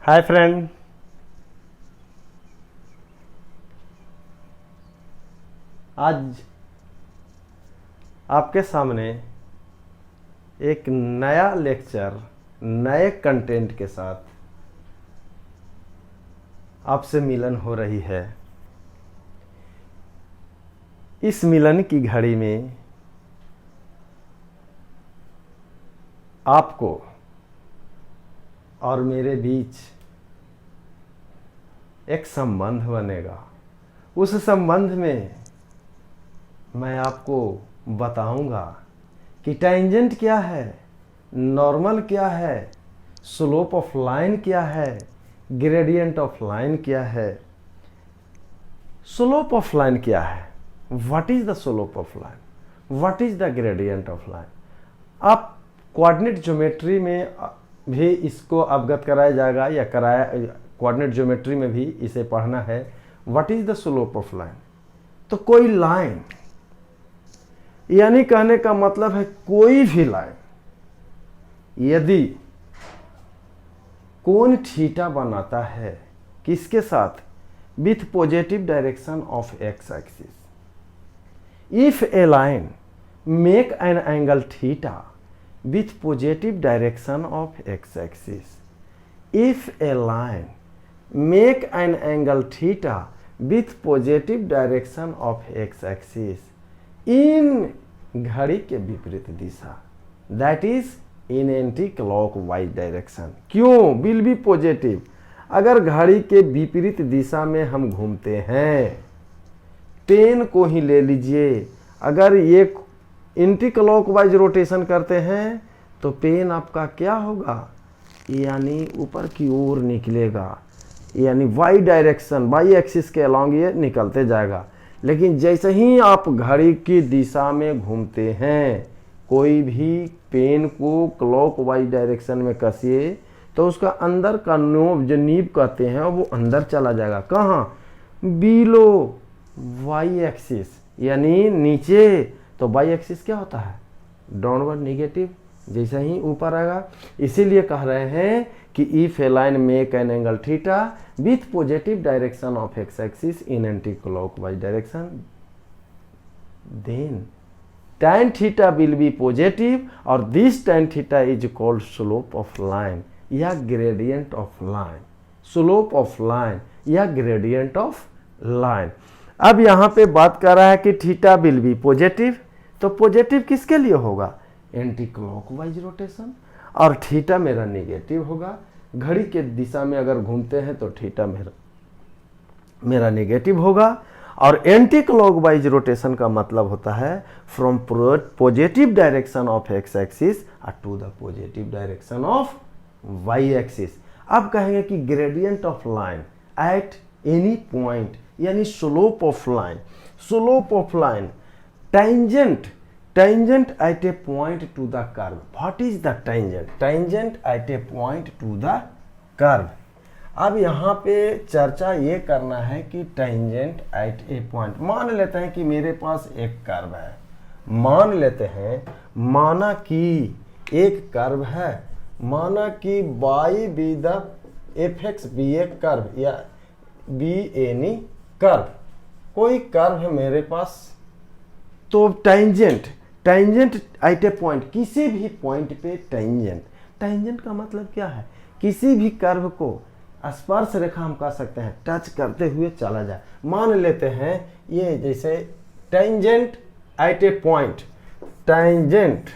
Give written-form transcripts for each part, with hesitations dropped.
Hi friend. आज आपके सामने एक नया लेक्चर नए कंटेंट के साथ आपसे मिलन हो रही है। इस मिलन की घड़ी में आपको और मेरे बीच एक संबंध बनेगा। उस संबंध में मैं आपको बताऊंगा कि टेंजेंट क्या है, नॉर्मल क्या है, स्लोप ऑफ लाइन क्या है, ग्रेडियंट ऑफ लाइन क्या है। स्लोप ऑफ लाइन क्या है, what is the slope of line, what is the gradient of line. आप कोऑर्डिनेट ज्योमेट्री में भी इसको अवगत कराया जाएगा या कराया, कोऑर्डिनेट ज्योमेट्री में भी इसे पढ़ना है। What is the slope of line. तो कोई लाइन, यानी कहने का मतलब है कोई भी लाइन यदि कोण थीटा बनाता है, किसके साथ, with positive direction of X axis. If a line make an angle theta with positive direction of x-axis. If a line make an angle theta with positive direction of x-axis in घड़ी के विपरीत दिशा, that is in anti-clockwise direction. क्यों will be positive? अगर घड़ी के विपरीत दिशा में हम घूमते हैं, पेन को ही ले लीजिए, अगर ये एंटी क्लॉकवाइज रोटेशन करते हैं तो पेन आपका क्या होगा, यानी ऊपर की ओर निकलेगा, यानी वाई डायरेक्शन, वाई एक्सिस के अलॉन्ग ये निकलते जाएगा। लेकिन जैसे ही आप घड़ी की दिशा में घूमते हैं, कोई भी पेन को क्लॉकवाइज डायरेक्शन में कसिए तो उसका अंदर का नोब, जो नीब कहते हैं, वो अंदर चला जाएगा। कहाँ, बिलो वाई एक्सिस, यानी नीचे। तो वाई एक्सिस क्या होता है, डाउनवर्ड नेगेटिव, जैसा ही ऊपर आएगा। इसीलिए कह रहे हैं कि if a line make an angle theta with positive direction of X axis in anti clockwise direction, then tan theta will be positive और this tan theta is called slope of line या gradient of line. Slope of line या gradient of line. अब यहाँ पे बात कर रहा है कि थीटा विल बी पॉजिटिव, तो पॉजिटिव किसके लिए होगा, एंटी क्लॉकवाइज रोटेशन, और थीटा मेरा नेगेटिव होगा। घड़ी के दिशा में अगर घूमते हैं तो थीटा मेरा नेगेटिव होगा। और एंटी क्लॉकवाइज रोटेशन का मतलब होता है from positive direction of X axis to the positive direction of Y axis. अब कहेंगे कि gradient of line at any point, यानी slope of line. Slope of line, tangent at a point to the curve. What is the tangent? Tangent at a point to the curve. अब यहाँ पे चर्चा ये करना है कि tangent at a point, मान लेते हैं कि मेरे पास एक कर्व है, मान लेते हैं, माना कि एक कर्व है, माना कि y be the fx be एक कर्व या बी एनी कर्व, कोई कर्व है मेरे पास। तो टेंजेंट एट ए पॉइंट, किसी भी पॉइंट पे टेंजेंट का मतलब क्या है, किसी भी कर्व को स्पर्श रेखा हम कह सकते हैं, टच करते हुए चला जाए। मान लेते हैं ये जैसे tangent at A point, tangent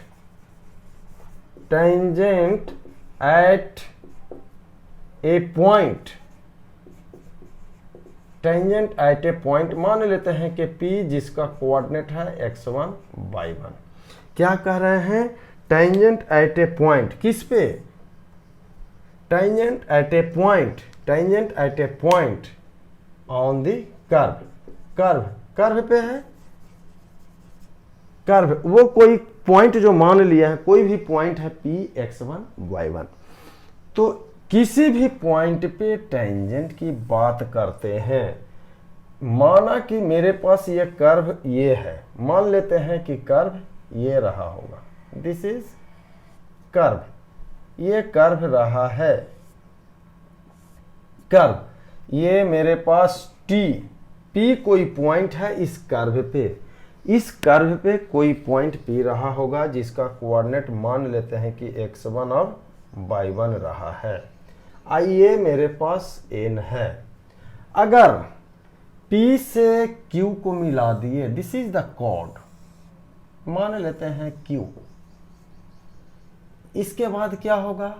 at A point, tangent at A point, मान लेते हैं कि P जिसका कोऑर्डिनेट है x1 y1। क्या कह रहे हैं, टेंजेंट एट ए पॉइंट, किस पे, tangent at A point on the curve पे है, कर्व, वो कोई पॉइंट जो मान लिया है, कोई भी पॉइंट है P x1 y1। तो किसी भी पॉइंट पे टेंजेंट की बात करते हैं, माना कि मेरे पास ये कर्व ये है, मान लेते हैं कि कर्व ये रहा होगा, दिस इज कर्व, ये कर्व रहा है, कर्व, ये मेरे पास टी, पी कोई पॉइंट है इस कर्व पे, इस कर्व पे कोई पॉइंट पी रहा होगा जिसका कोऑर्डिनेट मान लेते हैं कि x1 और y1 रहा है। आइए मेरे पास n है, अगर P से Q को मिला दिए, दिस इज द कॉर्ड, मान लेते हैं Q, इसके बाद क्या होगा,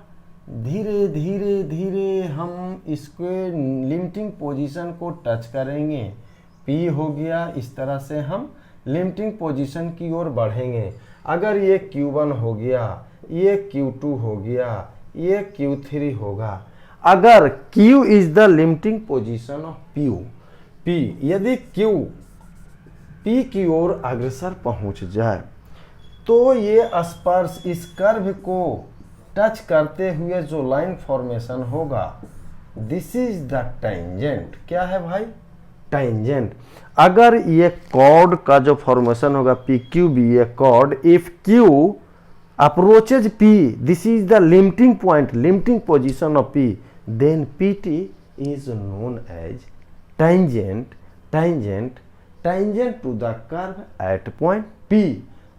धीरे धीरे धीरे हम इसके लिमिटिंग पोजीशन को टच करेंगे, P हो गया, इस तरह से हम लिमिटिंग पोजीशन की ओर बढ़ेंगे। अगर ये Q1 हो गया, ये Q2 हो गया, ये Q3 होगा। अगर Q is the limiting position of P, यदि Q P की ओर अग्रसर पहुंच जाए तो ये स्पर्श इस कर्व को टच करते हुए जो लाइन फॉर्मेशन होगा, दिस इज द टेंजेंट। क्या है भाई, टेंजेंट। अगर ये कॉर्ड का जो फॉर्मेशन होगा PQB, ये chord, if Q approaches P, this is the limiting point, limiting position of P, then PT is known as tangent to the curve at point P,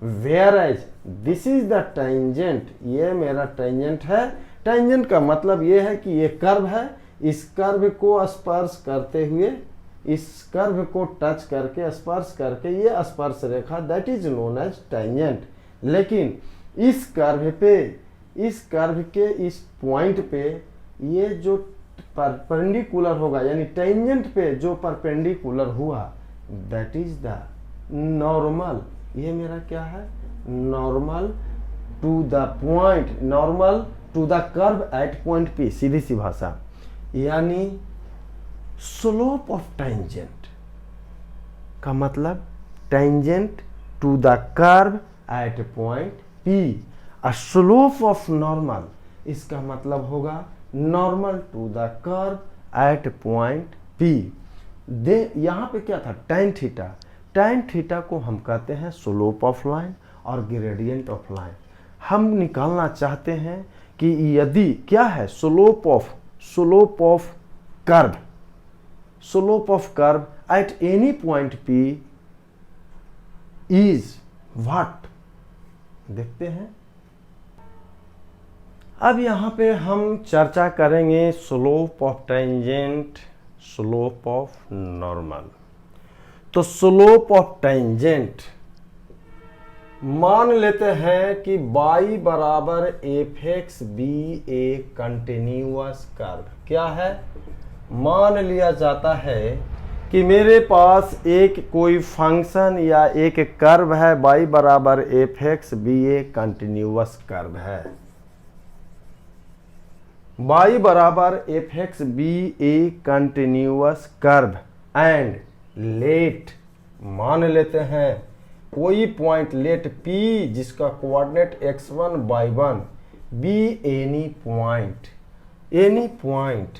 whereas this is the tangent, ये मेरा tangent है। Tangent का मतलब ये है कि ये curve है, इस कर्व को स्पर्श करते हुए, इस कर्व को टच करके स्पर्श करके ये स्पर्श रेखा, that is known as tangent. लेकिन इस कर्व पे, इस कर्व के इस पॉइंट पे ये जो परपेंडिकुलर होगा, यानी टेंजेंट पे जो परपेंडिकुलर हुआ, दैट इज द नॉर्मल। ये मेरा क्या है, normal to the point, normal to the curve at point P, सीधी सी भाषा, यानी स्लोप ऑफ टेंजेंट का मतलब tangent to the curve at point P। Slope of normal, इसका मतलब होगा normal to the curve at point P। यहां पे क्या था, tan थीटा, tan थीटा को हम कहते हैं स्लोप ऑफ लाइन और ग्रेडियंट ऑफ लाइन। हम निकालना चाहते हैं कि यदि क्या है, slope of curve, slope of curve at any point P is what, देखते हैं। अब यहां पे हम चर्चा करेंगे slope of tangent, slope of normal. तो स्लोप ऑफ टेंजेंट मान लेते हैं कि y बराबर fx b ए कंटिन्यूअस कर्व। क्या है, मान लिया जाता है कि मेरे पास एक कोई फंक्शन या एक कर्व है, y बराबर fx b ए कंटिन्यूअस कर्व है, y बराबर fx b A continuous curve, and let, मान लेते हैं कोई पॉइंट लेट P जिसका coordinate x1 y1 be any point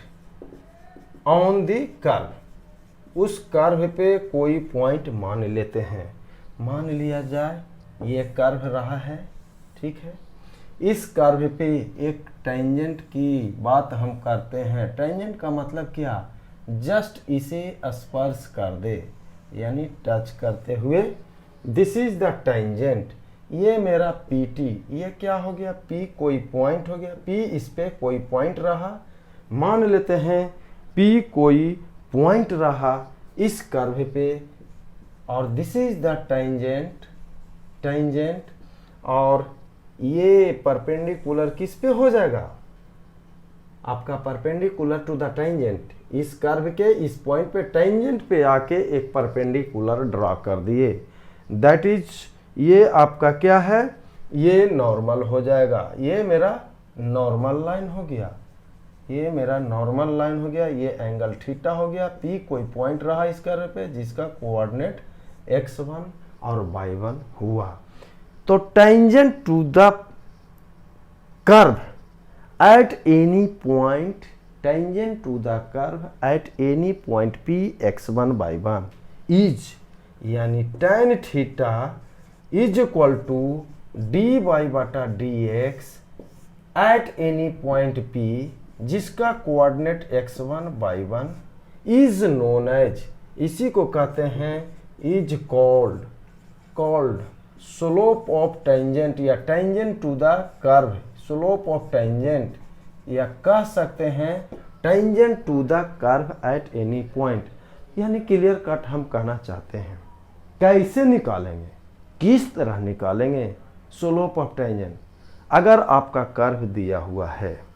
on the curve, उस कर्व पे कोई पॉइंट मान लेते हैं। मान लिया जाए ये कर्व रहा है, ठीक है, इस कर्व पे एक टेंजेंट की बात हम करते हैं। टेंजेंट का मतलब क्या, जस्ट इसे स्पर्श कर दे, यानी टच करते हुए, दिस इज द टेंजेंट। ये मेरा PT, ये क्या हो गया, P कोई पॉइंट हो गया, P इस पे कोई पॉइंट रहा, मान लेते हैं P कोई पॉइंट रहा इस कर्व पे, और दिस इज द टेंजेंट, और ये परपेंडिकुलर किस पे हो जाएगा, आपका परपेंडिकुलर टू द टेंजेंट। इस कर्व के इस पॉइंट पे टेंजेंट पे आके एक परपेंडिकुलर ड्रॉ कर दिए, दैट इज, ये आपका क्या है, ये नॉर्मल हो जाएगा। ये मेरा नॉर्मल लाइन हो गया, ये मेरा नॉर्मल लाइन हो गया, ये एंगल थीटा हो गया। P कोई पॉइंट रहा इस कर्व पे जिसका कोऑर्डिनेट x1 और y1 हुआ। तो tangent to the curve at any point, tangent to the curve at any point P x1 y1 is, यानी tan theta is equal to dy बटा dx at any point P, जिसका coordinate x1 y1 is known as, इसी को कहते हैं is called slope of tangent या tangent to the curve, slope of tangent या कह सकते हैं tangent to the curve at any point. यानी क्लियर कट हम कहना चाहते हैं कैसे निकालेंगे, किस तरह निकालेंगे स्लोप ऑफ टेंजेंट। अगर आपका कर्व दिया हुआ है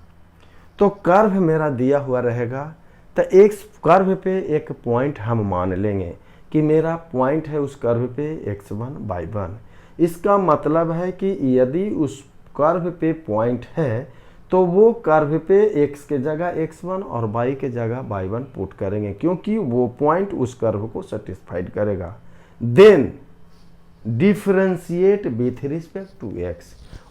तो कर्व मेरा दिया हुआ रहेगा, तो एक कर्व पे एक पॉइंट हम मान लेंगे कि मेरा पॉइंट है उस कर्व पे x1 y1। इसका मतलब है कि यदि उस कर्व पे पॉइंट है तो वो कर्व पे x के जगह x1 और y के जगह y1 पुट करेंगे, क्योंकि वो पॉइंट उस कर्व को सेटिस्फाइड करेगा। Then differentiate with respect to x,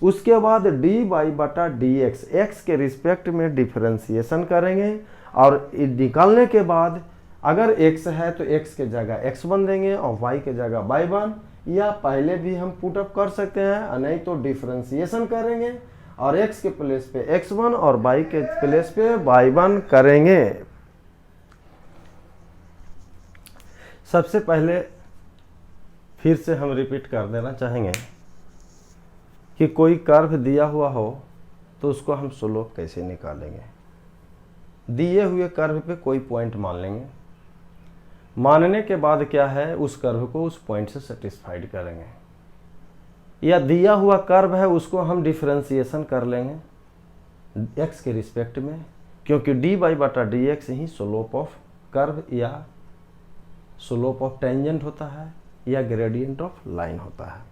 उसके बाद dy बटा dx x के रिस्पेक्ट में डिफरेंशिएशन करेंगे और निकालने के बाद अगर x है तो x के जगह x1 देंगे और y के जगह y1, या पहले भी हम पुट अप कर सकते हैं, नहीं तो डिफरेंशिएशन करेंगे और x के प्लेस पे x1 और y के प्लेस पे y1 करेंगे। सबसे पहले फिर से हम रिपीट कर देना चाहेंगे कि कोई कर्व दिया हुआ हो तो उसको हम स्लोप कैसे निकालेंगे। दिए हुए कर्व पे कोई पॉइंट मान लेंगे, मानने के बाद क्या है उस कर्व को उस पॉइंट से सेटिस्फाइड करेंगे, या दिया हुआ कर्व है उसको हम डिफरेंशिएशन कर लेंगे x के रिस्पेक्ट में, क्योंकि dy बटा dx he slope of curve या स्लोप ऑफ टेंजेंट होता है या ग्रेडियंट ऑफ लाइन होता है।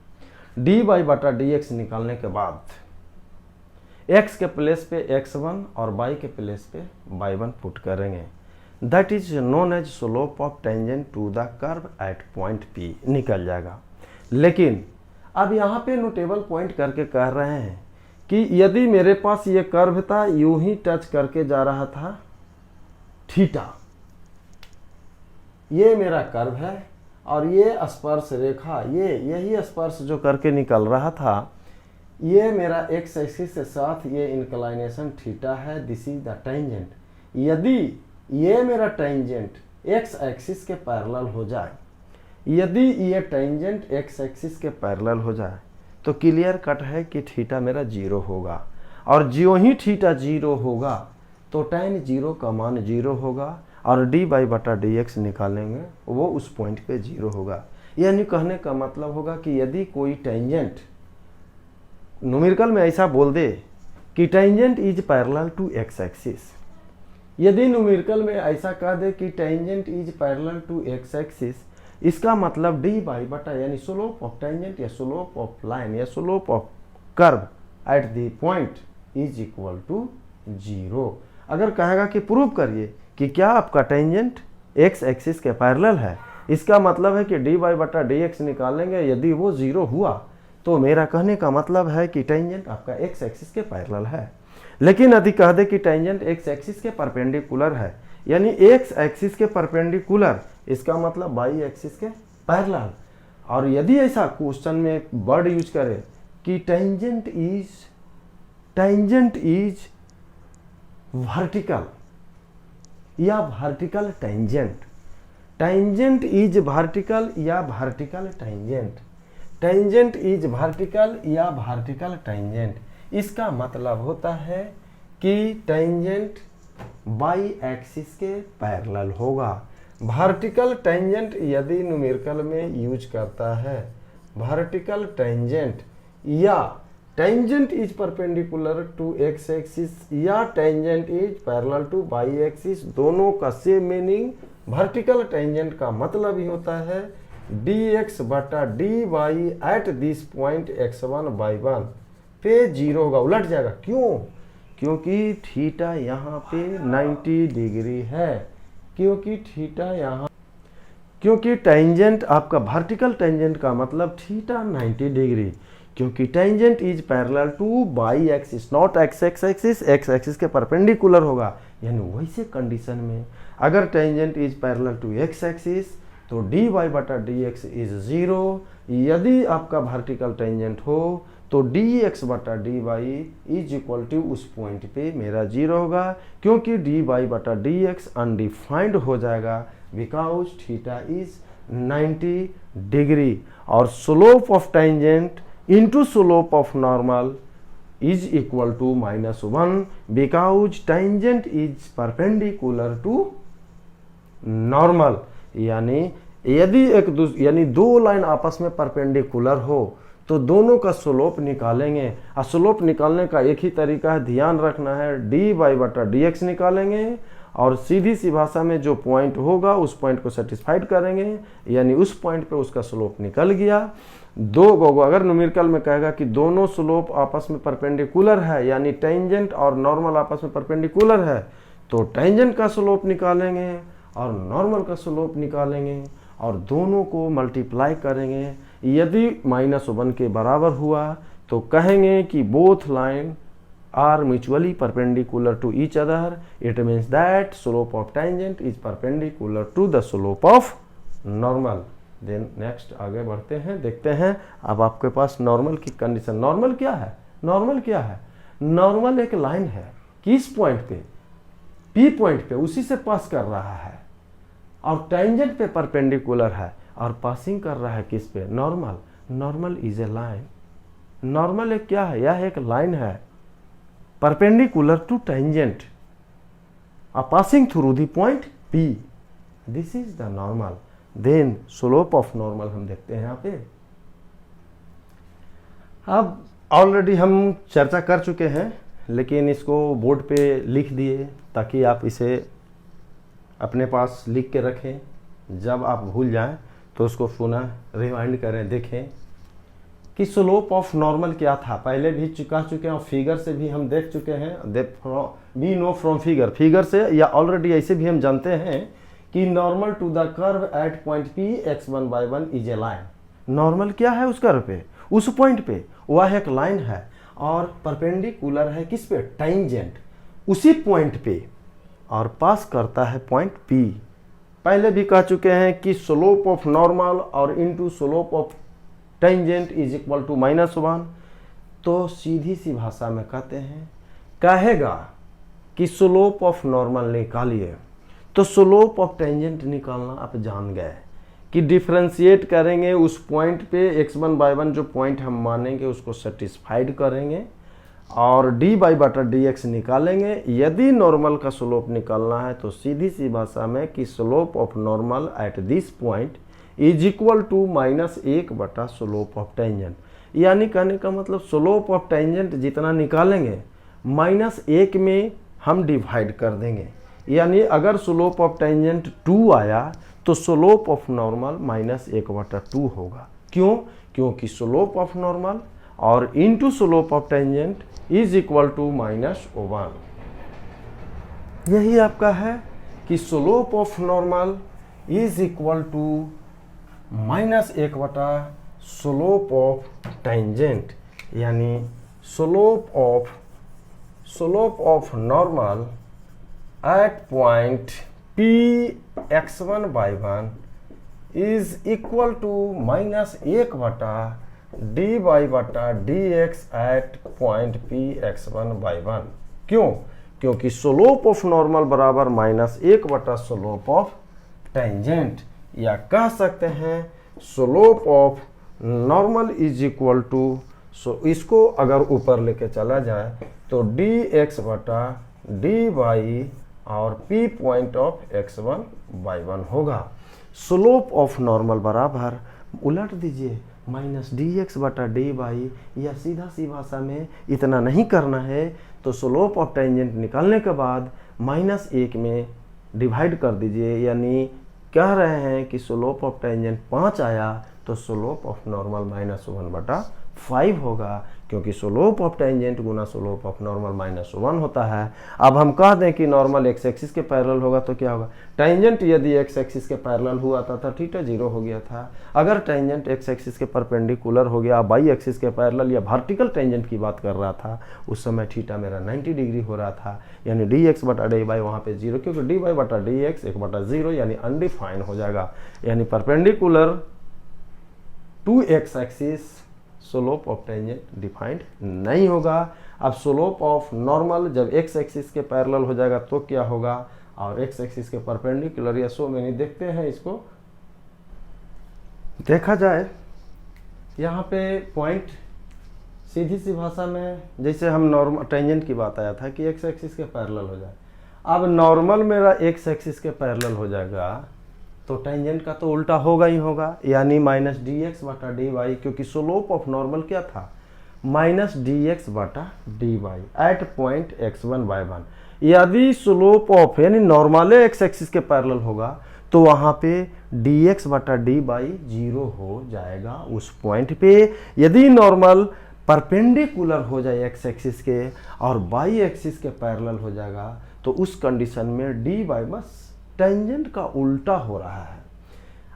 dy बटा dx निकालने के बाद x के प्लेस पे x1 और y के प्लेस पे y1 पुट करेंगे, that is known as slope of tangent to the curve at point P, निकल जाएगा। लेकिन अब यहाँ पे नोटेबल पॉइंट करके कह रहे हैं कि यदि मेरे पास ये कर्व था, यूं ही टच करके जा रहा था थीटा, ये मेरा कर्व है और ये स्पर्श रेखा, यही स्पर्श जो करके निकल रहा था, ये मेरा x एक्सिस के साथ ये इंक्लाइनेशन थीटा है, दिस इज द टेंजेंट। यदि ये मेरा टेंजेंट x एक्सिस के पैरेलल हो जाए, यदि ये टेंजेंट x एक्सिस के पैरेलल हो जाए तो क्लियर कट है कि थीटा मेरा 0 होगा, और जो ही थीटा 0 होगा तो tan 0 का मान 0 होगा और dy बटा dx निकालेंगे वो उस पॉइंट पे 0 होगा। यानी कहने का मतलब होगा कि यदि कोई टेंजेंट न्यूमेरिकल में ऐसा बोल दे कि tangent is parallel to x axis, यदि न्यूमेरिकल में ऐसा कह दे कि tangent is parallel to x axis, इसका मतलब dy बटा यानी स्लोप ऑफ टेंजेंट या स्लोप ऑफ लाइन या slope of curve at the point is equal to 0। अगर कहेगा कि प्रूव करिए कि क्या आपका टेंजेंट x एक्सिस के पैरेलल है, इसका मतलब है कि dy बटा dx निकालेंगे, यदि वो 0 हुआ तो मेरा कहने का मतलब है कि टेंजेंट आपका x एक्सिस के पैरेलल है। लेकिन यदि कह दे कि टेंजेंट x एक्सिस के परपेंडिकुलर है, यानी x एक्सिस के परपेंडिकुलर, इसका मतलब y एक्सिस के पैरेलल। और यदि ऐसा क्वेश्चन में वर्ड यूज करे कि टेंजेंट इज वर्टिकल या vertical tangent, tangent is vertical या vertical tangent, tangent is vertical या वर्टिकल टेंजेंट, इसका मतलब होता है कि टेंजेंट y एक्सिस के पैरेलल होगा। वर्टिकल टेंजेंट यदि न्यूमेरिकल में यूज करता है, वर्टिकल टेंजेंट या tangent is perpendicular to x axis या tangent is parallel to y axis, दोनों का सेम मीनिंग। वर्टिकल टेंजेंट का मतलब ही होता है dx बटा dy eight this point x1 y1 पे 0 होगा, उलट जाएगा। क्यों? क्योंकि थीटा यहाँ पे 90 डिग्री है, क्योंकि थीटा यहाँ, क्योंकि टेंजेंट आपका वर्टिकल टेंजेंट का मतलब थीटा 90 डिग्री, क्योंकि tangent is parallel to y axis not x axis, x axis के परपेंडिकुलर होगा। यानी वैसे कंडीशन में अगर tangent is parallel to x axis तो dy बटा dx इज 0। यदि आपका वर्टिकल टेंजेंट हो तो डी एक्स बटा d y is equal to उस पॉइंट पे मेरा 0 होगा, क्योंकि डी वाई बटा डी एक्स अनडिफाइंड हो जाएगा बिकॉज थीटा इज 90 डिग्री, और slope of tangent into slope of normal is equal to -1 because tangent is perpendicular to normal. यानी यदि यानी दो लाइन आपस में परपेंडिकुलर हो तो दोनों का स्लोप निकालेंगे, और स्लोप निकालने का एक ही तरीका है, ध्यान रखना है, डी वाई बटा डी एक्स निकालेंगे और सीधी सी भाषा में जो पॉइंट होगा उस पॉइंट को सेटिस्फाइड करेंगे, यानी उस पॉइंट पे उसका स्लोप निकल गया। अगर न्यूमेरिकल में कहेगा कि दोनों स्लोप आपस में परपेंडिकुलर है, यानी टेंजेंट और नॉर्मल आपस में परपेंडिकुलर है, तो टेंजेंट का स्लोप निकालेंगे और नॉर्मल का स्लोप निकालेंगे और दोनों को मल्टीप्लाई करेंगे। यदि -1 के बराबर हुआ तो कहेंगे कि both line are mutually perpendicular to each other, it means that slope of tangent is perpendicular to the slope of normal. Then next आगे बढ़ते हैं, देखते हैं अब आपके पास नॉर्मल की कंडीशन। नॉर्मल क्या है? नॉर्मल क्या है? नॉर्मल एक लाइन है, किस पॉइंट पे? पी पॉइंट पे, उसी से पास कर रहा है और टेंजेंट पे परपेंडिकुलर है और पासिंग कर रहा है किस पे? Normal. Normal is a line. Normal एक क्या है? यह एक लाइन है परपेंडिकुलर टू टेंजेंट और passing through the point P, this is the normal. Then slope of normal हम देखते हैं यहाँ पे। अब ऑलरेडी हम चर्चा कर चुके हैं, लेकिन इसको बोर्ड पे लिख दिए ताकि आप इसे अपने पास लिख के रखें, जब आप भूल जाएं तो उसको पुनः रिवाइंड करें, देखें कि स्लोप ऑफ नॉर्मल क्या था। पहले भी कह चुके हैं और फिगर से भी हम देख चुके हैं, वी नो फ्रॉम फिगर से, या ऑलरेडी ऐसे भी हम जानते हैं कि normal to the curve at point P x1/1 is a line. Normal क्या है उस कर्व पे, उस पॉइंट पे? वह एक लाइन है और परपेंडिकुलर है किस पे? टेंजेंट, उसी पॉइंट पे, और पास करता है पॉइंट पी। पहले भी कह चुके हैं कि स्लोप ऑफ नॉर्मल और into slope of tangent is equal to -1। तो सीधी सी भाषा में कहते हैं, कहेगा कि स्लोप ऑफ नॉर्मल निकालिए, तो स्लोप ऑफ टेंजेंट निकालना आप जान गए कि डिफरेंशिएट करेंगे उस पॉइंट पे, x1/1 जो पॉइंट हम मानेंगे उसको सेटिस्फाइड करेंगे और डी वाई बटा डी एक्स निकालेंगे। यदि नॉर्मल का स्लोप निकालना है तो सीधी सी भाषा में कि slope of normal at this point is equal to -1 बटा स्लोप ऑफ टेंजेंट। यानी कहने का मतलब स्लोप ऑफ टेंजेंट जितना निकालेंगे -1 में हम डिवाइड कर देंगे। यानी अगर स्लोप ऑफ टेंजेंट 2 आया तो स्लोप ऑफ नॉर्मल -1/2 होगा। क्यों? क्योंकि स्लोप ऑफ नॉर्मल और into slope of tangent is equal to -1। यही आपका है कि slope of normal is equal to -1 बटा स्लोप ऑफ टेंजेंट, यानी slope of normal at point P x1/1 is equal to -1 बटा डी वाई बटा d x at point P x1/1। क्यों? क्योंकि स्लोप ऑफ नॉर्मल बराबर -1 बटा स्लोप ऑफ टेंजेंट, या कह सकते हैं slope of normal is equal to, इसको अगर ऊपर लेके चला जाए तो डी एक्स बटा डी वाई और P पॉइंट ऑफ x1/1 होगा। स्लोप ऑफ नॉर्मल बराबर उलट दीजिए -dx बटा dy, या सीधा सी भाषा में इतना नहीं करना है तो स्लोप ऑफ टेंजेंट निकालने के बाद -1 में डिवाइड कर दीजिए। यानी कह रहे हैं कि स्लोप ऑफ टेंजेंट 5 आया तो स्लोप ऑफ नॉर्मल -1/5 होगा, क्योंकि slope of tangent Guna slope of normal -1 होता है। अब हम कह दें कि नॉर्मल एक्स एक्सिस के पैरेलल होगा तो क्या होगा? टेंजेंट यदि एक्स एक्सिस के पैरेलल हुआ था तो थीटा 0 हो गया था। अगर टेंजेंट एक्स एक्सिस के परपेंडिकुलर हो गया, वाई एक्सिस के पैरेलल या वर्टिकल टेंजेंट की बात कर रहा था, उस समय थीटा मेरा 90 डिग्री हो रहा था, यानी डी एक्स बटा डी वाई वहाँ पे 0, क्योंकि डी वाई बटा डी एक्स 1/0 यानी अनडिफाइन हो जाएगा। यानी perpendicular to x axis slope of tangent defined नहीं होगा। अब स्लोप ऑफ नॉर्मल जब एक्स एक्सिस के पैरेलल हो जाएगा तो क्या होगा, और एक्स एक्सिस के परपेंडिकुलर या सो मैंने देखते हैं इसको देखा जाए। यहाँ पे पॉइंट सीधी सी भाषा में जैसे हम नॉर्मल टेंजेंट की बात आया था कि एक्स एक्सिस के पैरेलल हो जाए, अब नॉर्मल मेरा एक्स एक्सिस के पैरेलल हो जाएगा तो टेंजेंट का तो उल्टा होगा ही होगा, यानी माइनस डी एक्स बटा डी वाई, क्योंकि स्लोप ऑफ नॉर्मल क्या था, माइनस डी एक्स बटा d y at point x one by one. यदि स्लोप ऑफ यानी नॉर्मल एक्स एक्सिस के पैरेलल होगा तो वहाँ पे डी एक्स बटा डी बाई जीरो हो जाएगा उस पॉइंट पे। यदि नॉर्मल परपेंडिकुलर हो जाए एक्स एक्सिस के और वाई एक्सिस के पैरेलल हो जाएगा तो उस कंडीशन में डी बाई बस टेंजेंट का उल्टा हो रहा है।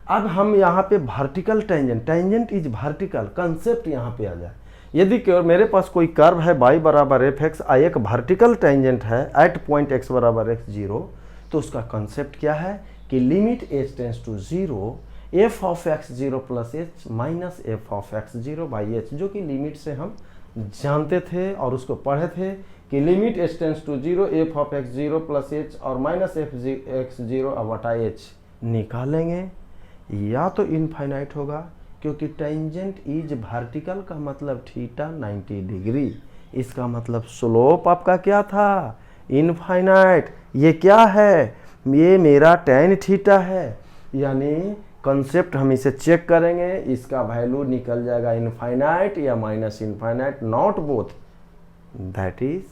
अब हम यहाँ पे vertical tangent is vertical concept यहाँ पे आ जाए। यदि मेरे पास कोई कर्व है y बराबर एफ एक्स, एक वर्टिकल टेंजेंट है एट पॉइंट x बराबर एक्स जीरो, तो उसका कंसेप्ट क्या है कि limit h tends to zero f of x zero plus h minus f of x zero by h, जो कि लिमिट से हम जानते थे और उसको पढ़े थे कि limit h tends to zero f of x zero plus h और माइनस एफ एक्स जीरो बटा एच निकालेंगे, या तो इनफाइनाइट होगा क्योंकि टेंजेंट इज वर्टिकल का मतलब थीटा 90 डिग्री, इसका मतलब स्लोप आपका क्या था, इनफाइनाइट। ये क्या है, ये मेरा टेन थीटा है, यानी कंसेप्ट हम इसे चेक करेंगे, इसका वैल्यू निकल जाएगा इनफाइनाइट या minus infinite, not both, that is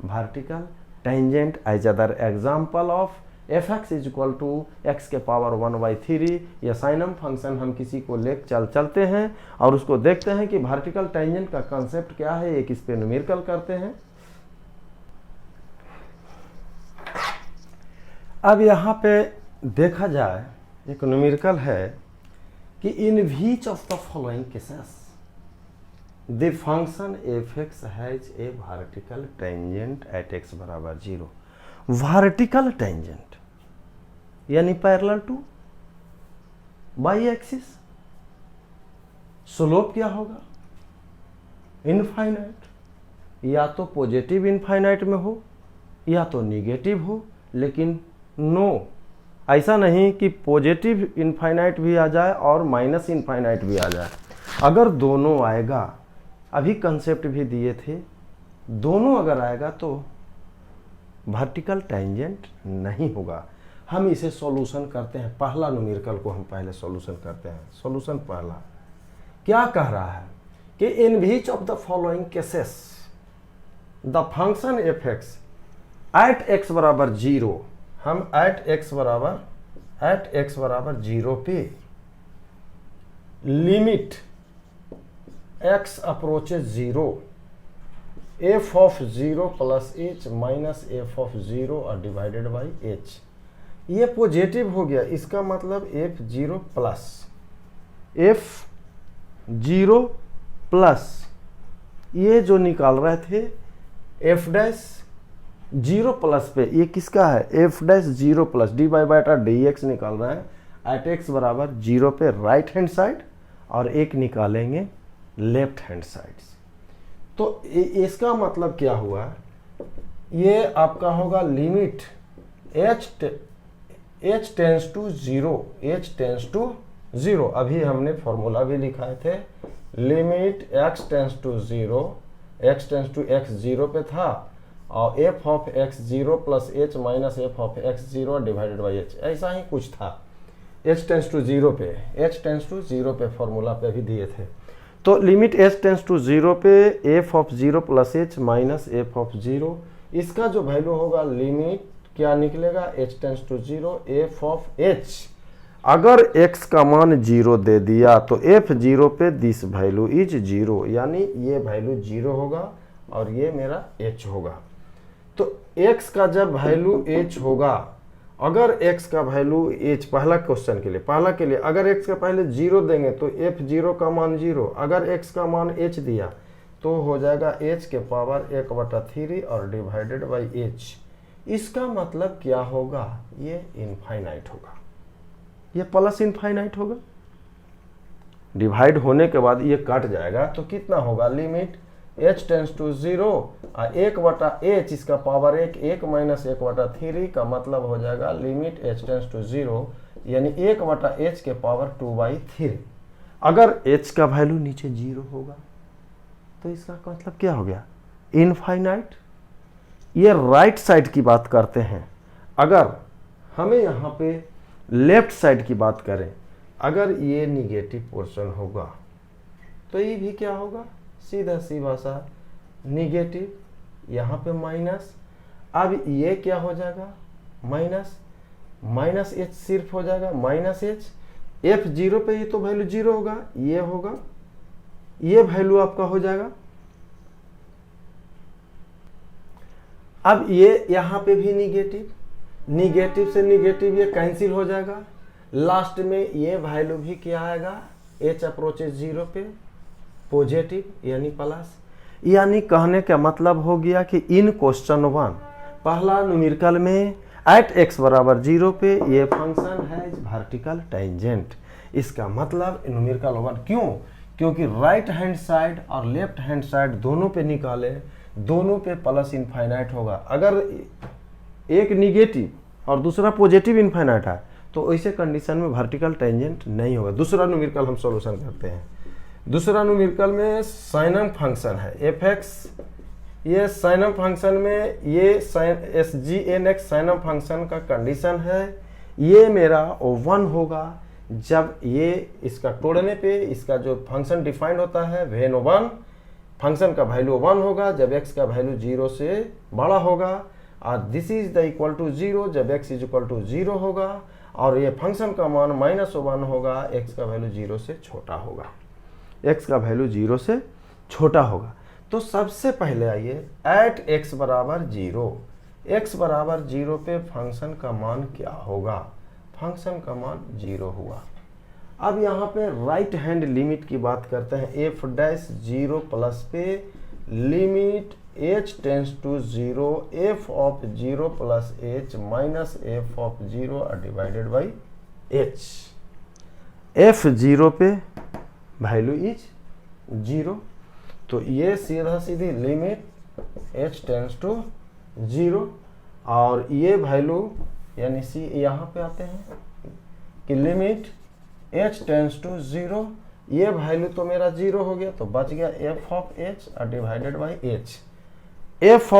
vertical tangent. As other example of f x is equal to x के पावर 1/3 या साइनम फंक्शन हम किसी को ले चलते हैं और उसको देखते हैं कि वर्टिकल टेंजेंट का कंसेप्ट क्या है, एक इस पे न्यूमेरिकल करते हैं। अब यहाँ पे देखा जाए एक न्यूमेरिकल है कि in which of the following cases the function f x has a vertical tangent eight x बराबर जीरो। वर्टिकल टेंजेंट यानी parallel two by axis, slope क्या होगा, इनफाइनाइट, या तो पॉजिटिव इनफाइनाइट में हो या तो निगेटिव हो, लेकिन नो ऐसा नहीं कि पॉजिटिव इनफाइनाइट भी आ जाए और माइनस इनफाइनाइट भी आ जाए। अगर दोनों आएगा, अभी कंसेप्ट भी दिए थे, दोनों अगर आएगा तो वर्टिकल टेंजेंट नहीं होगा। हम इसे सॉल्यूशन करते हैं, पहला न्यूमेरिकल को हम पहले सॉल्यूशन करते हैं। सॉल्यूशन पहला क्या कह रहा है कि in which of the following cases the function f x at x बराबर जीरो, हम एट एक्स बराबर जीरो पे limit x approaches zero f of zero plus h minus f of zero और डिवाइडेड बाई एच, ये positive हो गया, इसका मतलब एफ जीरो प्लस ये जो निकाल रहे थे एफ डैश जीरो प्लस पे, ये किसका है, F dash zero plus D by Bata D x निकाल रहे हैं एट एक्स बराबर जीरो पे राइट हैंड साइड और एक निकालेंगे लेफ्ट हैंड साइड। तो इसका मतलब क्या हुआ, ये आपका होगा limit h tends to zero, अभी हमने फॉर्मूला भी लिखाए थे, limit x tends to zero, x tends to x zero पे था और f of x zero plus h minus f of x zero divided by h, ऐसा ही कुछ था। h टेंस टू जीरो पे फॉर्मूला पे भी दिए थे। तो limit h tends to zero पे f of zero plus h minus f of zero, इसका जो वैल्यू होगा लिमिट क्या निकलेगा, h tends to zero f of h, अगर x का मान जीरो दे दिया तो f जीरो पे दिस वैल्यू इज जीरो, यानी ये वैल्यू जीरो होगा और ये मेरा h होगा। तो x का जब वैल्यू h होगा, अगर x का वैल्यू h, पहला क्वेश्चन के लिए अगर x का पहले जीरो देंगे तो f जीरो का मान जीरो, अगर x का मान h दिया तो हो जाएगा h के पावर 1/3 और डिवाइडेड बाई h। इसका मतलब क्या होगा, ये इनफाइनाइट होगा, ये प्लस इनफाइनाइट होगा। डिवाइड होने के बाद ये कट जाएगा तो कितना होगा, लिमिट h टेंस टू 0 और 1/h इसका पावर 1 माइनस 1/3 का मतलब हो जाएगा लिमिट h टेंस टू 0 यानी 1/h के पावर 2/3। अगर h का वैल्यू नीचे 0 होगा तो इसका मतलब क्या हो गया, इनफाइनाइट। ये राइट साइड की बात करते हैं। अगर हमें यहाँ पे लेफ्ट साइड की बात करें, अगर ये निगेटिव पोर्शन होगा तो ये भी क्या होगा, सीधा सी भाषा निगेटिव, यहाँ पे माइनस। अब ये क्या हो जाएगा, माइनस एच सिर्फ हो जाएगा, माइनस एच। एफ 0 पे ये तो वैल्यू 0 होगा, ये होगा, ये वैल्यू आपका हो जाएगा। अब ये यहाँ पे भी निगेटिव, निगेटिव से निगेटिव ये कैंसिल हो जाएगा। लास्ट में ये वैल्यू भी क्या आएगा, एच अप्रोचेज 0 पे पॉजिटिव यानी प्लस। यानी कहने का मतलब हो गया कि इन क्वेश्चन 1 पहला न्यूमेरिकल में एट x बराबर 0 पे ये फंक्शन है वर्टिकल टेंजेंट। इसका मतलब न्यूमेरिकल 1 क्यों, क्योंकि राइट हैंड साइड और लेफ्ट हैंड साइड दोनों पे निकाले, दोनों पे प्लस इनफाइनाइट होगा। अगर एक निगेटिव और दूसरा पॉजिटिव इनफाइनाइट है तो ऐसे कंडीशन में वर्टिकल टेंजेंट नहीं होगा। दूसरा न्यूमेरिकल हम सॉल्यूशन करते हैं। दूसरा न्यूमेरिकल में साइनम फंक्शन है एफ एक्स। ये साइनम फंक्शन में ये S G N x साइनम function का कंडीशन है। ये मेरा 1 होगा जब ये इसका तोड़ने पे इसका जो फंक्शन डिफाइंड होता है वेन 1 फंक्शन का वैल्यू 1 होगा जब x का वैल्यू 0 से बड़ा होगा, और this is the equal to 0 जब x इज इक्वल टू 0 होगा, और ये फंक्शन का मान -1 होगा, x का वैल्यू 0 से छोटा होगा, x का वैल्यू 0 से छोटा होगा। तो सबसे पहले आइए एट x बराबर 0, x बराबर 0 पे फंक्शन का मान क्या होगा, फंक्शन का मान 0 हुआ। अब यहाँ पे राइट हैंड लिमिट की बात करते हैं। एफ डैश 0 प्लस पे limit h tends to 0 f of 0 plus h minus f of 0 divided by h। f 0 पे वैल्यू इज 0, तो ये सीधा सीधी लिमिट h टेंस टू 0 और ये वैल्यू यानी सी यहाँ पे आते हैं कि लिमिट h टेंस टू 0, ये वैल्यू तो मेरा 0 हो गया तो बच गया f of h divided by h। f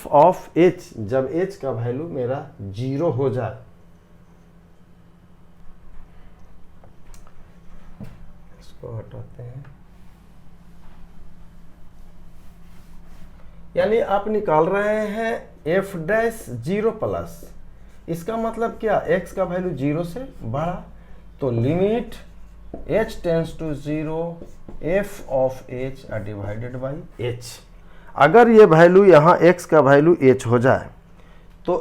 of h जब h का वैल्यू मेरा 0 हो जाए, इसको हटाते हैं, यानी आप निकाल रहे हैं f डैश 0 प्लस, इसका मतलब क्या, x का वैल्यू 0 से बड़ा, तो limit h tends to 0 f of h divided by h। अगर ये वैल्यू यहाँ x का वैल्यू h हो जाए तो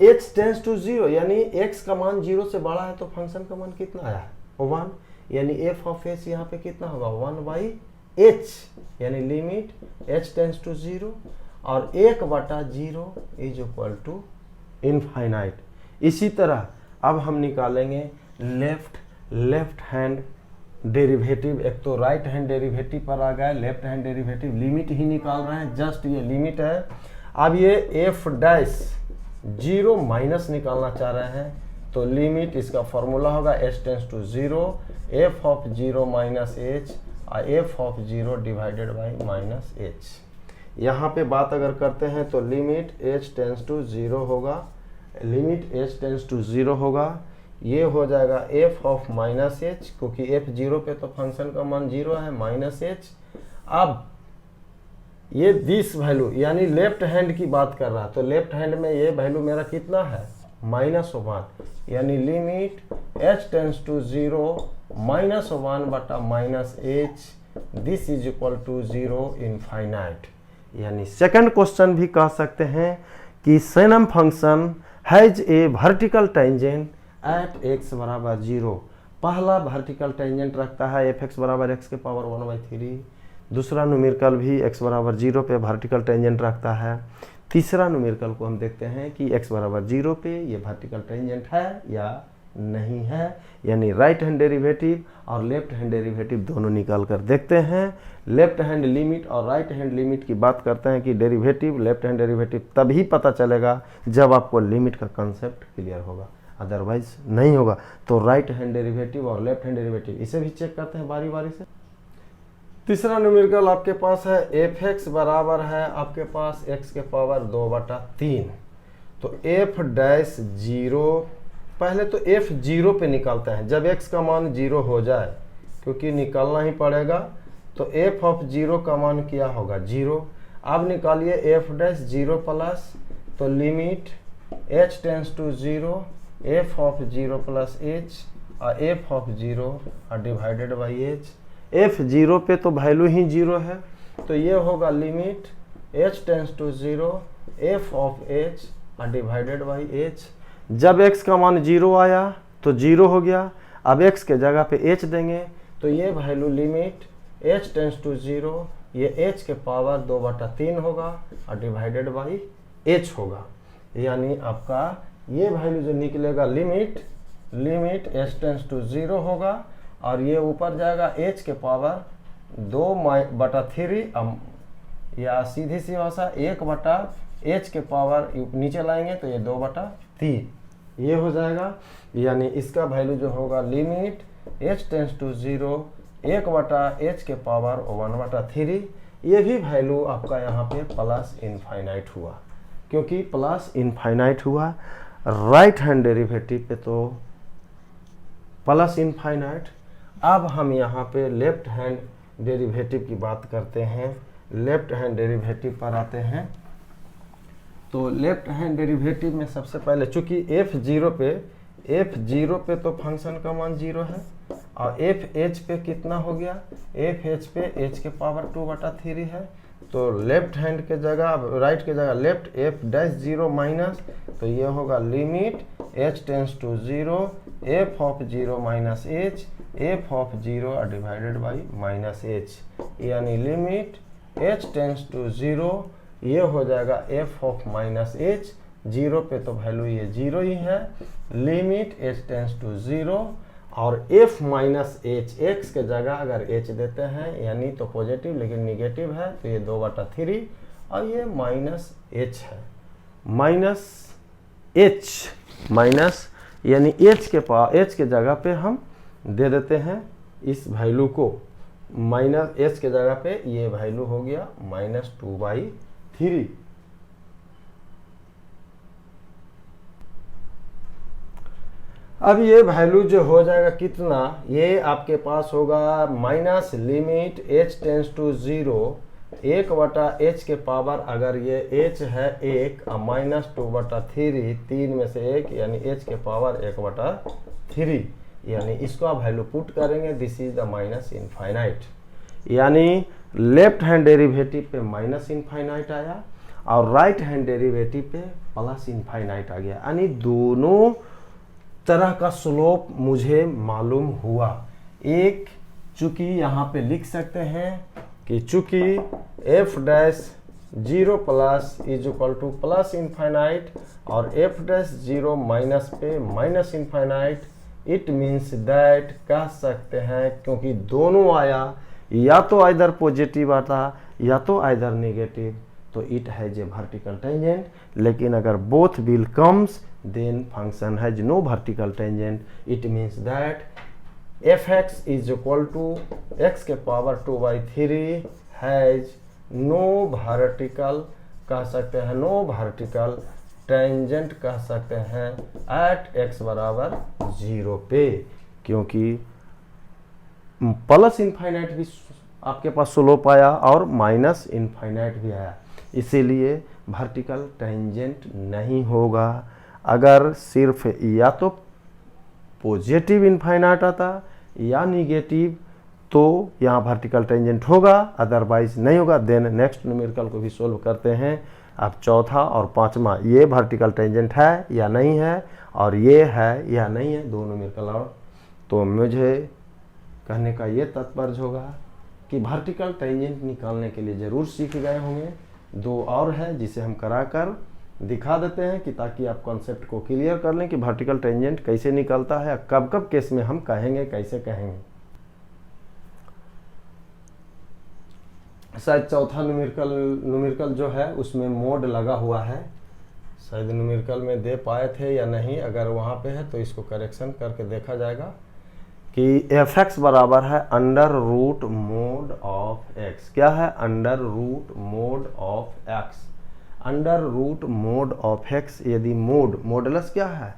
h टेंस टू 0 यानी x का मान 0 से बड़ा है तो फंक्शन का मान कितना आया है, 1, यानी f ऑफ h यहाँ पे कितना होगा 1 बाई h, यानी लिमिट h टेंस टू 0 और 1/0 इज इक्वल टू इनफाइनाइट। इसी तरह अब हम निकालेंगे लेफ्ट हैंड डेरिवेटिव। एक तो राइट हैंड डेरिवेटिव पर आ गया, लेफ्ट हैंड डेरिवेटिव लिमिट ही निकाल रहे हैं, जस्ट ये लिमिट है। अब ये एफ डैश 0 माइनस निकालना चाह रहे हैं तो लिमिट इसका फॉर्मूला होगा h tends to 0 f of 0 minus h और f of 0 divided by minus h। यहाँ पे बात अगर करते हैं तो लिमिट h टेंस टू 0 होगा, लिमिट h टेंस टू 0 होगा, ये हो जाएगा f ऑफ माइनस h, क्योंकि f 0 पे तो फंक्शन का मान 0 है, माइनस h। अब ये दिस वैल्यू यानी लेफ्ट हैंड की बात कर रहा है तो लेफ्ट हैंड में ये वैल्यू मेरा कितना है -1, यानी लिमिट h टेंस टू 0 -1 बटा minus h, this is equal to 0 infinite. यानी सेकंड क्वेश्चन भी कह सकते हैं कि signum function has a vertical tangent at x बराबर 0। पहला वर्टिकल टेंजेंट रखता है एफ एक्स बराबर x के पावर 1/3, दूसरा न्यूमेरिकल भी x बराबर 0 पे वर्टिकल टेंजेंट रखता है, तीसरा न्यूमेरिकल को हम देखते हैं कि x बराबर 0 पे ये वर्टिकल टेंजेंट है या नहीं है। यानी राइट हैंड डेरिवेटिव और लेफ्ट हैंड डेरिवेटिव दोनों निकाल कर देखते हैं। लेफ्ट हैंड लिमिट और राइट हैंड लिमिट की बात करते हैं कि डेरिवेटिव लेफ्ट हैंड डेरिवेटिव तभी पता चलेगा जब आपको लिमिट का कंसेप्ट क्लियर होगा, अदरवाइज नहीं होगा। तो राइट हैंड डेरिवेटिव और लेफ्ट हैंड डेरिवेटिव इसे भी चेक करते हैं बारी बारी से। तीसरा न्यूमेरिकल आपके पास है एफ एक्स बराबर है आपके पास x के पावर 2/3। तो एफ डैश जीरो, पहले तो एफ जीरो पे निकालते हैं जब x का मान 0 हो जाए, क्योंकि निकालना ही पड़ेगा। तो एफ ऑफ 0 का मान क्या होगा 0। अब निकालिए एफ डैश 0 प्लस, तो limit h tends to 0 f of 0 plus h और f of 0 divided by h। F 0 पे तो वैल्यू ही 0 है, तो ये होगा limit h tends to 0 f of h divided by h। जब x का मान 0 आया तो 0 हो गया। अब x के जगह पे h देंगे तो ये value limit h tends to 0 ये h के पावर 2/3 होगा और डिवाइडेड बाई h होगा। यानी आपका ये वैल्यू जो निकलेगा लिमिट h टेंस टू 0 होगा और ये ऊपर जाएगा h के पावर 2/3 या सीधी सी भाषा 1/h के पावर नीचे लाएंगे तो ये 2/3 ये हो जाएगा। यानी इसका वैल्यू जो होगा limit h tends to 0 1/h के पावर 1/3। ये भी वैल्यू आपका यहाँ पे प्लस इनफाइनाइट हुआ, क्योंकि प्लस इनफाइनाइट हुआ। राइट हैंड डेरिवेटिव पे तो प्लस इनफाइनाइट। अब हम यहाँ पे लेफ्ट हैंड डेरिवेटिव की बात करते हैं। लेफ्ट हैंड डेरिवेटिव पर आते हैं। तो लेफ्ट हैंड डेरिवेटिव में सबसे पहले चूंकि f0 पे तो फंक्शन का मान 0 है और fh पे कितना हो गया, fh पे h के पावर 2/3 है। तो लेफ्ट हैंड के जगह राइट के जगह लेफ्ट f डैश 0 माइनस, तो ये होगा limit h tends to 0 f of 0 minus h f of 0 divided by minus h। यानी लिमिट h टेंस टू 0 ये हो जाएगा f ऑफ माइनस h। 0 पे तो वैल्यू ये 0 ही है। लिमिट h टेंस टू 0 और f माइनस h, x के जगह अगर h देते हैं यानी तो पॉजिटिव लेकिन निगेटिव है तो ये 2/3 और ये माइनस h है। माइनस h माइनस यानी h के जगह पे हम दे देते हैं इस वैल्यू को, माइनस h के जगह पे ये वैल्यू हो गया -2/3। अब ये वैल्यू जो हो जाएगा कितना, ये आपके पास होगा minus limit h tends to 0 1/h के पावर, अगर ये h है 1 और -2/3 3 में से 1 यानी h के पावर 1/3। यानी इसको आप वैल्यू पुट करेंगे, this is the minus infinite. यानी लेफ्ट हैंड डेरिवेटिव पे माइनस इनफाइनाइट आया और राइट हैंड डेरिवेटिव पे प्लस इनफाइनाइट आ गया। यानी दोनों तरह का स्लोप मुझे मालूम हुआ। एक चूंकि यहाँ पे लिख सकते हैं कि चूंकि f dash 0 plus is equal two plus infinite और f डैश 0 माइनस पे minus infinite, it means that कह सकते हैं क्योंकि दोनों आया, या तो आइदर पॉजिटिव आता या तो आइदर नेगेटिव, तो it has a vertical tangent. लेकिन अगर both will comes then function has no vertical tangent, it means that fx is equal to x के पावर 2/3 has no vertical कह सकते हैं, no vertical tangent कह सकते हैं at x बराबर 0 पे, क्योंकि प्लस इनफाइनाइट भी आपके पास स्लोप आया और माइनस इनफाइनाइट भी आया, इसीलिए वर्टिकल टेंजेंट नहीं होगा। अगर सिर्फ या तो पॉजिटिव इनफाइनाइट आता या निगेटिव तो यहाँ वर्टिकल टेंजेंट होगा, अदरवाइज नहीं होगा। देन नेक्स्ट न्यूमेरिकल को भी सोल्व करते हैं। अब चौथा और पांचवा, ये वर्टिकल टेंजेंट है या नहीं है और ये है या नहीं है, दो न्यूमेरिकल और। तो मुझे कहने का ये तात्पर्य होगा कि वर्टिकल टेंजेंट निकालने के लिए ज़रूर सीख गए होंगे। दो और है जिसे हम कराकर दिखा देते हैं कि ताकि आप कॉन्सेप्ट को क्लियर कर लें कि वर्टिकल टेंजेंट कैसे निकलता है, कब कब केस में हम कहेंगे, कैसे कहेंगे। शायद चौथा न्यूमेरिकल जो है उसमें मोड लगा हुआ है, शायद न्यूमेरिकल में दे पाए थे या नहीं, अगर वहाँ पे है तो इसको करेक्शन करके देखा जाएगा कि f(x) बराबर है under root mod of x। क्या है? Under root mod of x। Under root mod of x। यदि मॉडुलस क्या है?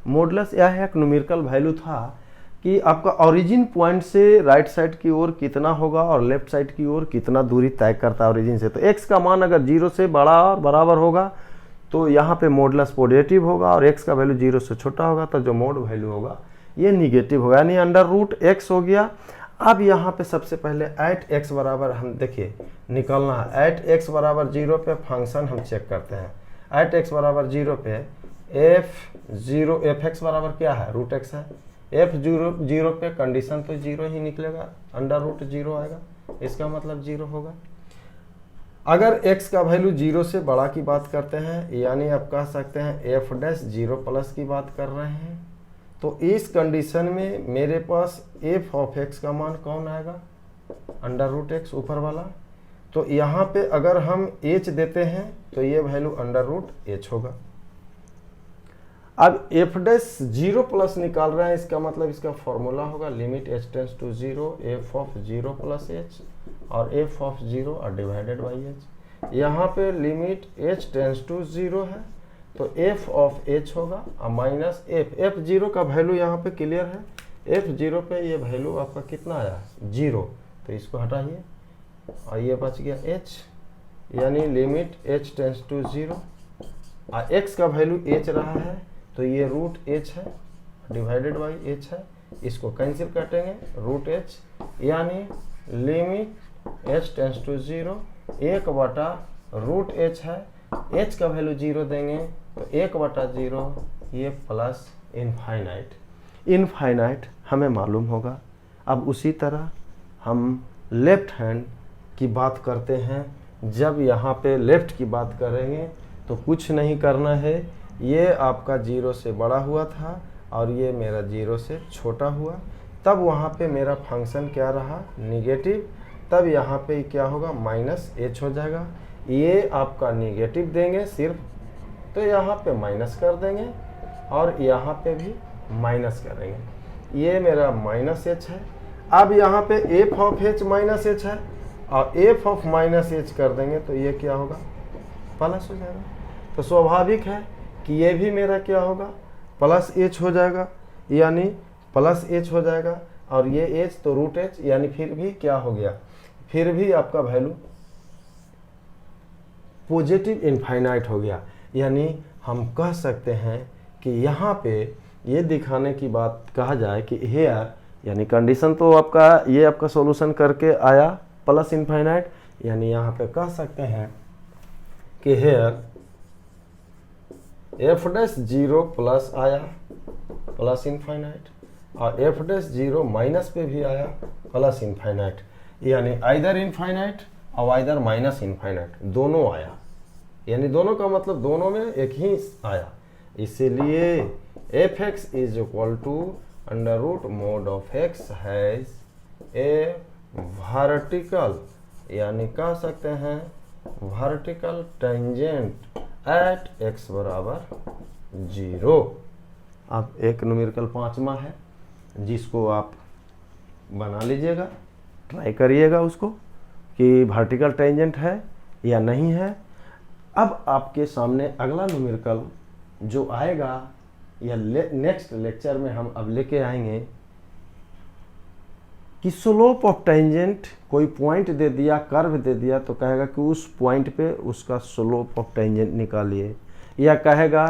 मॉडुलस यह है एक न्यूमेरिकल वैल्यू था कि आपका ओरिजिन पॉइंट से राइट साइड की ओर कितना होगा और लेफ्ट साइड की ओर कितना दूरी तय करता है ओरिजिन से। तो x का मान अगर 0 से बड़ा और बराबर होगा तो यहाँ पे मॉडुलस पॉजिटिव होगा, और x का वैल्यू 0 से छोटा होगा तो जो मोड वैल्यू होगा ये निगेटिव होगा, यानी अंडर रूट x हो गया। अब यहाँ पे सबसे पहले एट x बराबर हम देखिए निकलना है। एट x बराबर 0 पे फंक्शन हम चेक करते हैं। एट x बराबर 0 पे f(x) बराबर क्या है? रूट x है। f(0) पे कंडीशन तो 0 ही निकलेगा, अंडर रूट 0 आएगा, इसका मतलब 0 होगा। अगर x का वैल्यू 0 से बड़ा की बात करते हैं, यानी आप कह सकते हैं f'(0+) की बात कर रहे हैं, तो इस कंडीशन में मेरे पास f(x) का मान कौन आएगा? अंडर रूट x ऊपर वाला। तो यहाँ पे अगर हम h देते हैं तो ये वैल्यू अंडर रूट h होगा। अब f'(0+) निकाल रहे हैं, इसका मतलब इसका फॉर्मूला होगा limit h tends to 0 f(0+h) और f(0) और डिवाइडेड बाई h। यहाँ पे लिमिट h टेंड्स टू 0 है तो f(h) होगा और माइनस f(0) का वैल्यू यहाँ पे क्लियर है। f(0) पे ये वैल्यू आपका कितना आया? 0, तो इसको हटाइए और ये बच गया h, यानी लिमिट h टेंड्स टू 0 और x का वैल्यू h रहा है तो ये रूट h है डिवाइडेड बाई h है, इसको कैंसिल काटेंगे रूट h, यानी limit h tends to 0 1/√h है। h का वैल्यू 0 देंगे तो 1/0 ये प्लस इनफाइनाइट हमें मालूम होगा। अब उसी तरह हम लेफ्ट हैंड की बात करते हैं। जब यहाँ पे लेफ्ट की बात करेंगे तो कुछ नहीं करना है, ये आपका 0 से बड़ा हुआ था और ये मेरा 0 से छोटा हुआ, तब वहाँ पे मेरा फंक्शन क्या रहा? निगेटिव। तब यहाँ पे क्या होगा? माइनस h हो जाएगा। ये आपका निगेटिव देंगे सिर्फ तो यहाँ पे माइनस कर देंगे और यहाँ पे भी माइनस करेंगे, ये मेरा माइनस h है। अब यहाँ पे f(h) माइनस h है और f(-h) कर देंगे तो ये क्या होगा? प्लस हो जाएगा। तो स्वाभाविक है कि ये भी मेरा क्या होगा? प्लस h हो जाएगा, यानी प्लस h हो जाएगा और ये h तो रूट h, यानी फिर भी क्या हो गया? फिर भी आपका वैल्यू पॉजिटिव इनफाइनाइट हो गया। यानी हम कह सकते हैं कि यहाँ पे ये दिखाने की बात कहा जाए कि हेयर, यानी कंडीशन तो आपका ये आपका सॉल्यूशन करके आया प्लस इनफाइनाइट, यानी यहाँ पे कह सकते हैं कि हेयर f'(0+) आया प्लस इनफाइनाइट और f'(0) माइनस पे भी आया प्लस इनफाइनाइट, यानी आइदर इनफाइनाइट और आइदर माइनस इनफाइनाइट, दोनों आया। यानी दोनों का मतलब दोनों में एक ही आया। इसीलिए f(x) is equal to under root mod of x has a vertical, यानी कह सकते हैं वर्टिकल टेंजेंट एट x बराबर 0। अब एक न्यूमेरिकल 5वां है जिसको आप बना लीजिएगा, ट्राई करिएगा उसको कि वर्टिकल टेंजेंट है या नहीं है। अब आपके सामने अगला न्यूमेरिकल जो आएगा या नेक्स्ट लेक्चर में हम अब लेके आएंगे कि स्लोप ऑफ टेंजेंट, कोई पॉइंट दे दिया, कर्व दे दिया तो कहेगा कि उस पॉइंट पे उसका स्लोप ऑफ टेंजेंट निकालिए, या कहेगा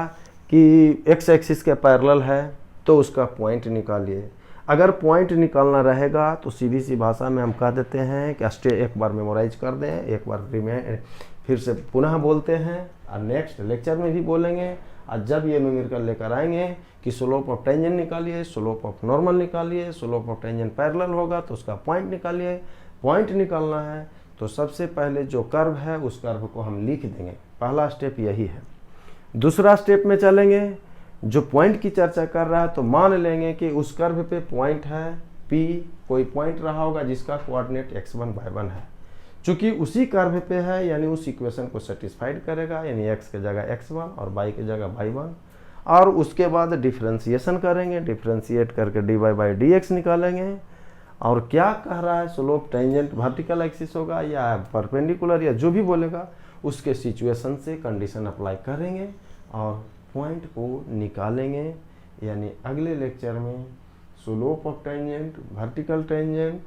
कि एक्स एक्सिस के पैरेलल है तो उसका पॉइंट निकालिए। अगर पॉइंट निकालना रहेगा तो सीधी सी भाषा में हम कह देते हैं कि एक बार मेमोराइज कर दें, एक बार फिर से पुनः बोलते हैं और नेक्स्ट लेक्चर में भी बोलेंगे। और जब ये न्यूमेरिकल लेकर आएंगे कि स्लोप ऑफ टेंजेंट निकालिए, स्लोप ऑफ नॉर्मल निकालिए, स्लोप ऑफ टेंजेंट पैरेलल होगा तो उसका पॉइंट निकालिए। पॉइंट निकालना है तो सबसे पहले जो कर्व है उस कर्व को हम लिख देंगे, पहला स्टेप यही है। दूसरा स्टेप में चलेंगे, जो पॉइंट की चर्चा कर रहा है तो मान लेंगे कि उस कर्व पे पॉइंट है P, कोई पॉइंट रहा होगा जिसका कोऑर्डिनेट x1 y1 है। चूंकि उसी कर्व पे है यानी उस इक्वेशन को सेटिस्फाइड करेगा, यानी x के जगह x1 और y के जगह y1, और उसके बाद डिफ्रेंसिएशन करेंगे, डिफ्रेंशिएट करके dy/dx निकालेंगे। और क्या कह रहा है, स्लोप टेंजेंट वर्टिकल एक्सिस होगा या परपेंडिकुलर या जो भी बोलेगा, उसके सिचुएशन से कंडीशन अप्लाई करेंगे और पॉइंट को निकालेंगे। यानी अगले लेक्चर में slope of tangent, vertical tangent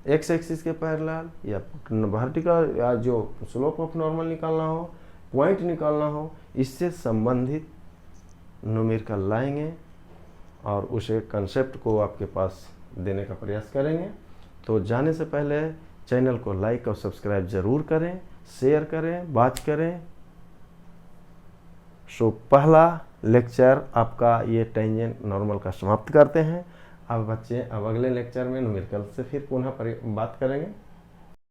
x axis के पैरेलल, या वर्टिकल या जो स्लोप ऑफ नॉर्मल निकालना हो, पॉइंट निकालना हो, इससे संबंधित न्यूमेरिकल लाएंगे और उसे कंसेप्ट को आपके पास देने का प्रयास करेंगे। तो जाने से पहले चैनल को लाइक और सब्सक्राइब जरूर करें, शेयर करें, वॉच करें। सो पहला लेक्चर आपका ये टेंजेंट नॉर्मल का समाप्त करते हैं। अब बच्चे, अब अगले लेक्चर में न्यूमेरिकल से फिर पुनः बात करेंगे।